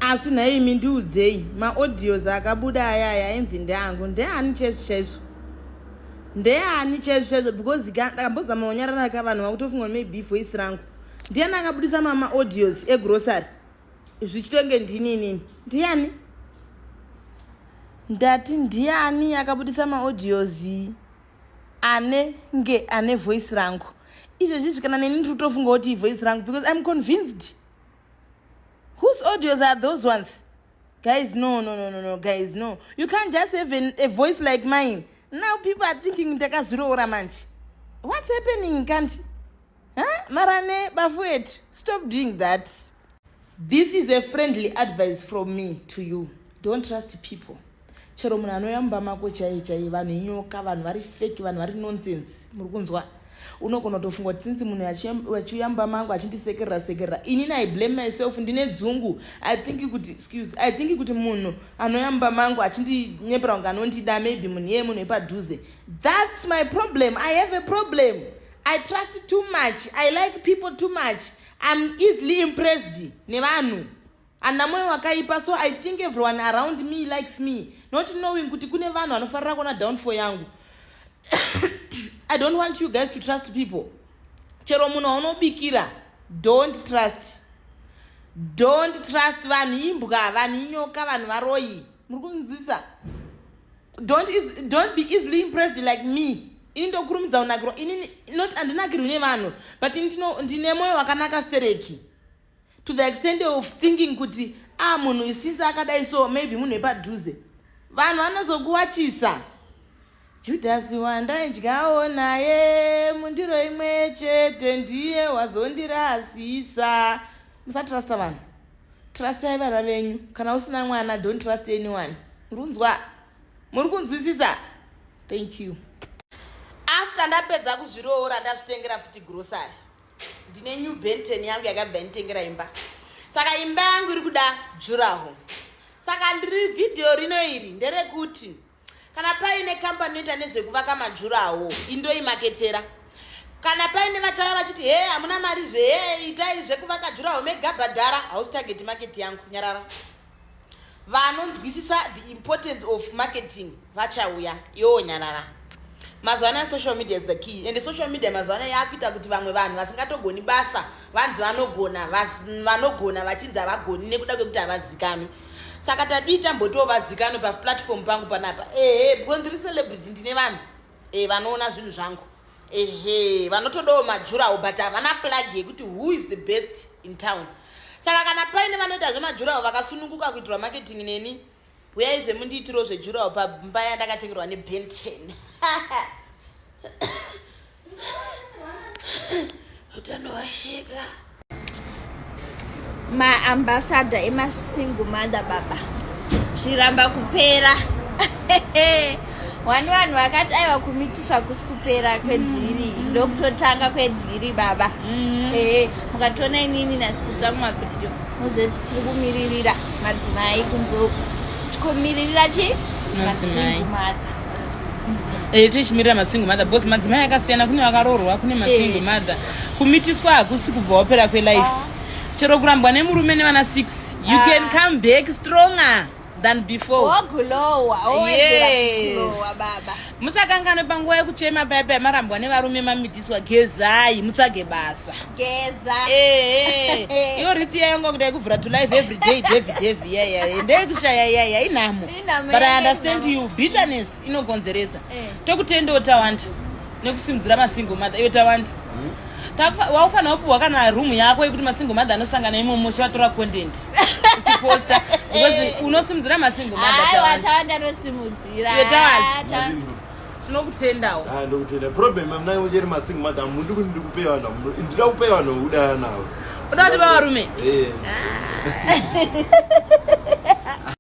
Asi naye imi ndiudzei maaudios akabuda aya ainzi ndeangu ndeani chezvo ndeani chezvo because ndakambozama kunyarara kavanhu vakutofunga maybe voice rangu ndiani akabudisa maaudios egrocery zvichitonge ndinini ndiani ndati ndiani akabudisa maaudios ane voice rangu izvezvi zvikana neni ndiri kutofunga kuti voice rangu because I'm convinced. Whose audios are those ones? Guys, no, guys, no. You can't just have a voice like mine. Now people are thinking ndakazviroora manje. What's happening, can't? Huh? Marane, Bafuet, stop doing that. This is a friendly advice from me to you. Don't trust people. Chero munhu anoyamba mako chai vanhu inyoka vanhu vari fake vanhu vari nonsense muri kunzwa unogona kutofunga kuti since munhu achiyamba mangu achindisekerera inini I blame myself ndine dzungu I think kuti munhu anoyamba mangu achindinyepera kunge anondida maybe munhu wepadhuze. That's my problem. I have a problem. I trust too much. I like people too much. I'm easily impressed nevanhu ana moyo wakaipa, so I think everyone around me likes me, not knowing kuti kune vanhu vanofarira kuona downfall yangu. I don't want you guys to trust people. Chero munhu waunobikira, don't trust vanhu imbwa vanhu inyoka vanhu varoyi muri kunzwisa. Don't be easily impressed like me. Ini ndokurumidza kunakirwa ini not andinakirwi nevanhu but ndine moyo wakanaka stereki to the extent of thinking kuti munhu since akadai so maybe munhu wepadhuze vanhu vanozokuwachisa. Judas wandaidyawo naye mundiro imwe chete ndiye wazondirasisa. Musatrasta vanhu, trustai vana venyu. Kana usina mwana, don't trust anyone. Murunzwa, muri kunzwisisa? Thank you. After ndapedza kuzviroora ndazvitengera futi grocery, ndine new benten yangu yakabva nditengera imba. Saka imba yangu iri kuda juraho. Saka ndiri video rino iri nderekuti kana paine company inoita nezvekuvaka majuraho indoimaketera. Kana paine vachava vachiti hamuna mari itai zvekuvaka juraho megabhadhara, house target market yangu nyarara. Vanonzwisisa the importance of marketing vachauya iwo nyarara. Mazuwana social media is the key, and the social media mazuwana yakuita kuti vamwe vanhu vasingatogoni basa vanzi vanogona vachinzi havagoni nekuda kwekuti havazikanwi. Saka tadii tambotovazikanwe paplatform pangu panapa. Because ndiri celebrity ndine vanhu vanoona zvinhu zvangu. Vanotodawo majuraho but havana plug yekuti who is the best in town. Saka kana paine vanoita zvemajuraho vakasununguka kuitirwa marketing neni, uyai zvemundiitiro zvejuraho pamba yandakatengerwa nebenten. Utano washika. Maambassador emasingle mother baba zviramba kupera. Vanhu vakati aiwa kumitiswa kusikupera kwedhiri ndokutotanga kwedhiri baba. Mukatona inini natsisa mumabrijo muzoti tiri kumiririra madzimai kunzoku tikumiririra masingle mother. Tichimirira masingle mother because madzimai akasiyana, kune vakarorwa kune masingle mother. Kumitiswa hakusi kubva wapera kwelife. Chero kurambwa nemurume nevana 6 you can come back stronger than before. Baba Musakangane panguva yekuchema paya paya marambwa nevarume mamitiswa. Gezai mutsvage basa. Iyo riti yangu kudai kuvhura to life every day Devi ndekushaya inamo. But I understand you. Bitterness inogonzeresa. Tokutenda utawanda nekusimudzira masingle mother iyo tawanda. Waufanira kupuwa kana room yako yekuti masingle mother anosangana imomo vatora content uchiposta because unosimudzira masingle mother tawanda anosimudzira. Tinokutendawo. Ndokutenda problem amnayo ujeri masingle mother mundu ndikupewa na ndira kupewa no udana nawo. Uda kuti varume.